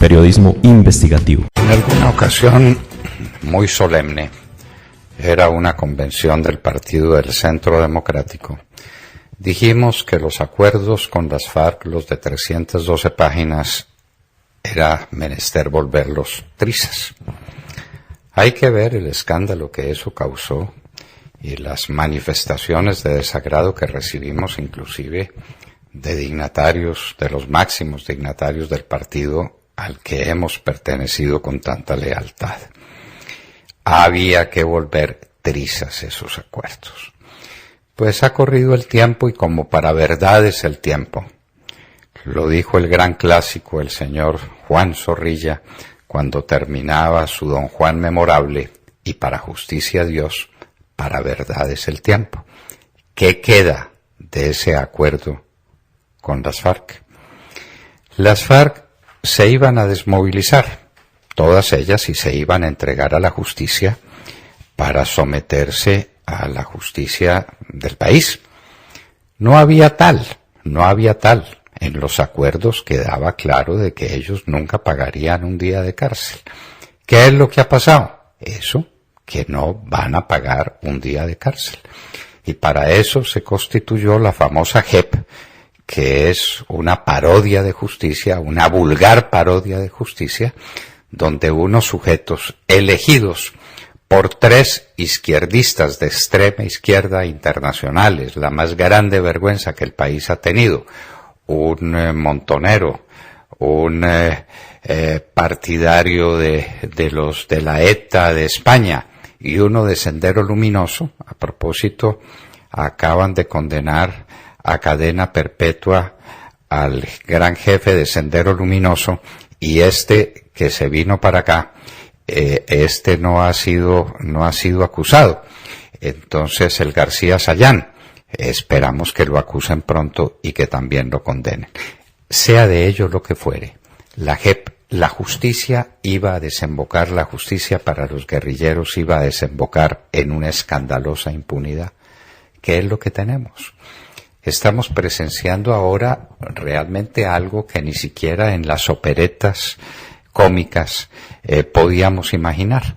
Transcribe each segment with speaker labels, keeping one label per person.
Speaker 1: periodismo investigativo.
Speaker 2: En alguna ocasión muy solemne, era una convención del Partido del Centro Democrático, dijimos que los acuerdos con las FARC, los de 312 páginas, era menester volverlos trizas. Hay que ver el escándalo que eso causó y las manifestaciones de desagrado que recibimos, inclusive de dignatarios, de los máximos dignatarios del partido al que hemos pertenecido con tanta lealtad. Había que volver trizas esos acuerdos. Pues ha corrido el tiempo y como para verdad es el tiempo. Lo dijo el gran clásico, el señor Juan Zorrilla, cuando terminaba su Don Juan memorable, y para justicia a Dios, para verdad es el tiempo. ¿Qué queda de ese acuerdo con las FARC? Las FARC se iban a desmovilizar, todas ellas, y se iban a entregar a la justicia para someterse a la justicia del país. No había tal. En los acuerdos quedaba claro de que ellos nunca pagarían un día de cárcel. ¿Qué es lo que ha pasado? Eso, que no van a pagar un día de cárcel. Y para eso se constituyó la famosa JEP, que es una parodia de justicia, una vulgar parodia de justicia, donde unos sujetos elegidos por 3 izquierdistas de extrema izquierda internacionales, la más grande vergüenza que el país ha tenido, un montonero, un partidario de la ETA de España y uno de Sendero Luminoso. A propósito, acaban de condenar a cadena perpetua al gran jefe de Sendero Luminoso, y que se vino para acá, no ha sido acusado. Entonces el García Sayán, esperamos que lo acusen pronto y que también lo condenen. Sea de ello lo que fuere, la JEP, la justicia iba a desembocar, la justicia para los guerrilleros iba a desembocar en una escandalosa impunidad. ¿Qué es lo que tenemos? Estamos presenciando ahora realmente algo que ni siquiera en las operetas cómicas podíamos imaginar,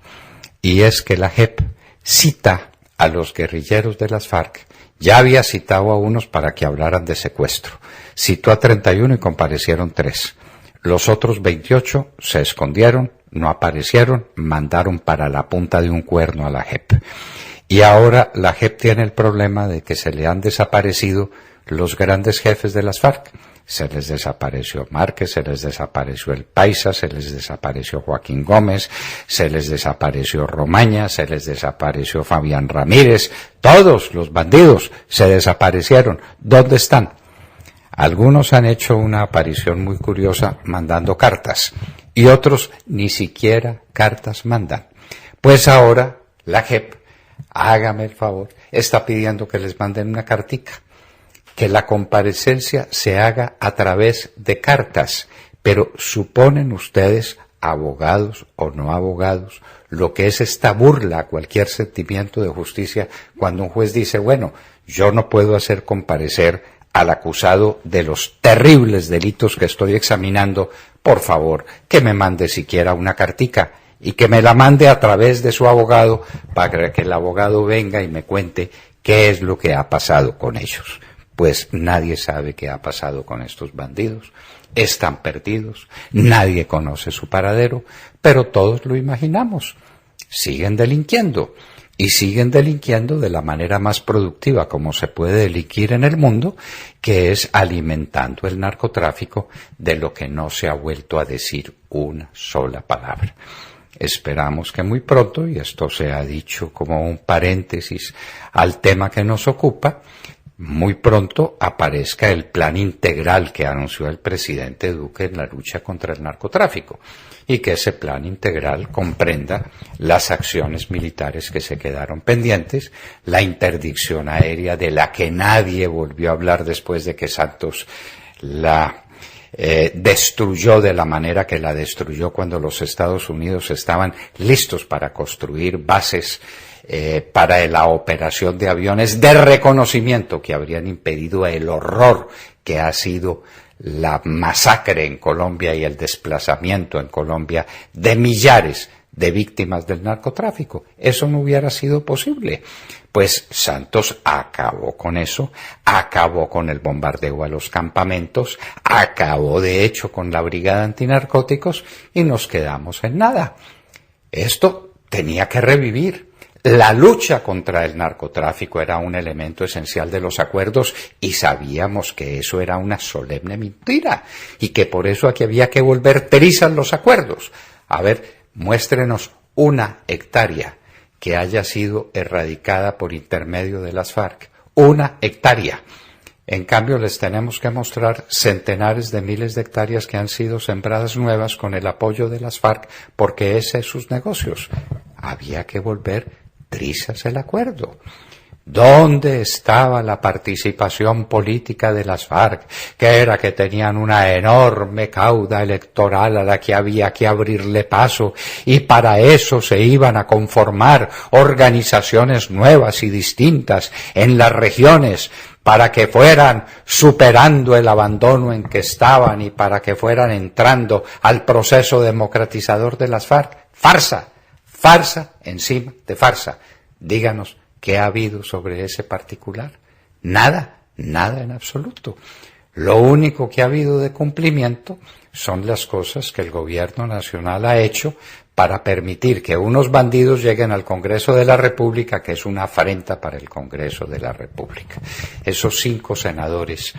Speaker 2: y es que la JEP cita a los guerrilleros de las FARC. Ya había citado a unos para que hablaran de secuestro, citó a 31 y comparecieron 3. Los otros 28 se escondieron, no aparecieron, mandaron para la punta de un cuerno a la JEP. Y ahora la JEP tiene el problema de que se le han desaparecido los grandes jefes de las FARC. Se les desapareció Márquez, se les desapareció el Paisa, se les desapareció Joaquín Gómez, se les desapareció Romaña, se les desapareció Fabián Ramírez. Todos los bandidos se desaparecieron. ¿Dónde están? Algunos han hecho una aparición muy curiosa mandando cartas, y otros ni siquiera cartas mandan. Pues ahora la JEP, hágame el favor, está pidiendo que les manden una cartica, que la comparecencia se haga a través de cartas. Pero suponen ustedes, abogados o no abogados, lo que es esta burla a cualquier sentimiento de justicia cuando un juez dice, bueno, yo no puedo hacer comparecer al acusado de los terribles delitos que estoy examinando, por favor, que me mande siquiera una cartica y que me la mande a través de su abogado para que el abogado venga y me cuente qué es lo que ha pasado con ellos. Pues nadie sabe qué ha pasado con estos bandidos, están perdidos, nadie conoce su paradero, pero todos lo imaginamos. Siguen delinquiendo, y siguen delinquiendo de la manera más productiva como se puede delinquir en el mundo, que es alimentando el narcotráfico, de lo que no se ha vuelto a decir una sola palabra. Esperamos que muy pronto, y esto se ha dicho como un paréntesis al tema que nos ocupa, muy pronto aparezca el plan integral que anunció el presidente Duque en la lucha contra el narcotráfico, y que ese plan integral comprenda las acciones militares que se quedaron pendientes, la interdicción aérea de la que nadie volvió a hablar después de que Santos la destruyó de la manera que la destruyó cuando los Estados Unidos estaban listos para construir bases para la operación de aviones de reconocimiento que habrían impedido el horror que ha sido la masacre en Colombia y el desplazamiento en Colombia de millares de víctimas del narcotráfico. Eso no hubiera sido posible. Pues Santos acabó con eso, acabó con el bombardeo a los campamentos, acabó de hecho con la brigada antinarcóticos y nos quedamos en nada. Esto tenía que revivir. La lucha contra el narcotráfico era un elemento esencial de los acuerdos y sabíamos que eso era una solemne mentira y que por eso aquí había que volver trizas los acuerdos. A ver, muéstrenos una hectárea que haya sido erradicada por intermedio de las FARC. Una hectárea. En cambio, les tenemos que mostrar centenares de miles de hectáreas que han sido sembradas nuevas con el apoyo de las FARC, porque ese es sus negocios. Había que volver trizas el acuerdo. ¿Dónde estaba la participación política de las FARC? Que era que tenían una enorme cauda electoral a la que había que abrirle paso y para eso se iban a conformar organizaciones nuevas y distintas en las regiones para que fueran superando el abandono en que estaban y para que fueran entrando al proceso democratizador de las FARC. Farsa, farsa encima de farsa. Díganos, ¿qué ha habido sobre ese particular? Nada, nada en absoluto. Lo único que ha habido de cumplimiento son las cosas que el gobierno nacional ha hecho para permitir que unos bandidos lleguen al Congreso de la República, que es una afrenta para el Congreso de la República. Esos 5 senadores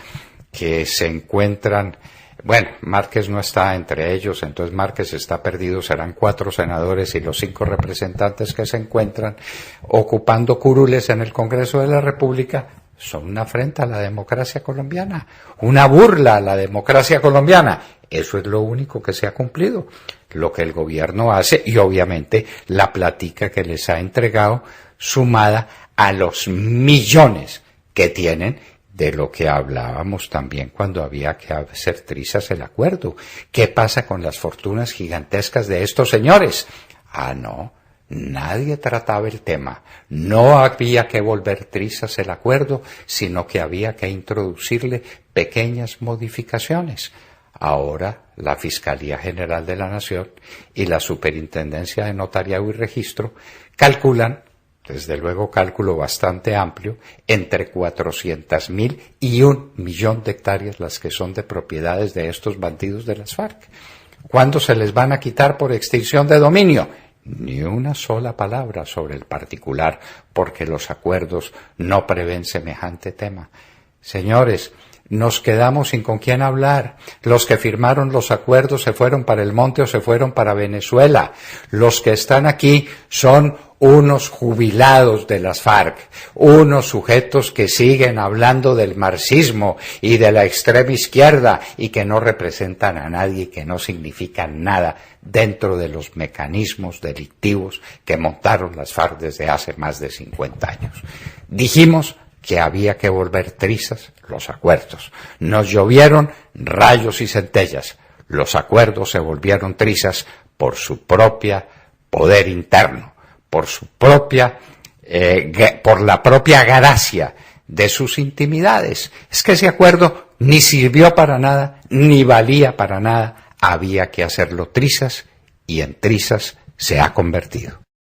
Speaker 2: que se encuentran, bueno, Márquez no está entre ellos, entonces Márquez está perdido, serán 4 senadores y los 5 representantes que se encuentran ocupando curules en el Congreso de la República son una afrenta a la democracia colombiana, una burla a la democracia colombiana. Eso es lo único que se ha cumplido. Lo que el gobierno hace y obviamente la platica que les ha entregado sumada a los millones que tienen de lo que hablábamos también cuando había que hacer trizas el acuerdo. ¿Qué pasa con las fortunas gigantescas de estos señores? Ah, no, nadie trataba el tema. No había que volver trizas el acuerdo, sino que había que introducirle pequeñas modificaciones. Ahora la Fiscalía General de la Nación y la Superintendencia de Notariado y Registro calculan, desde luego cálculo bastante amplio, entre 400.000 y 1.000.000 de hectáreas las que son de propiedades de estos bandidos de las FARC. ¿Cuándo se les van a quitar por extinción de dominio? Ni una sola palabra sobre el particular, porque los acuerdos no prevén semejante tema. Señores, nos quedamos sin con quién hablar. Los que firmaron los acuerdos se fueron para el monte o se fueron para Venezuela. Los que están aquí son unos jubilados de las FARC, unos sujetos que siguen hablando del marxismo y de la extrema izquierda y que no representan a nadie y que no significan nada dentro de los mecanismos delictivos que montaron las FARC desde hace más de 50 años. Dijimos que había que volver trizas los acuerdos. Nos llovieron rayos y centellas. Los acuerdos se volvieron trizas por su propia poder interno, por su propia, por la propia gracia de sus intimidades. Es que ese acuerdo ni sirvió para nada, ni valía para nada. Había que hacerlo trizas y en trizas se ha convertido.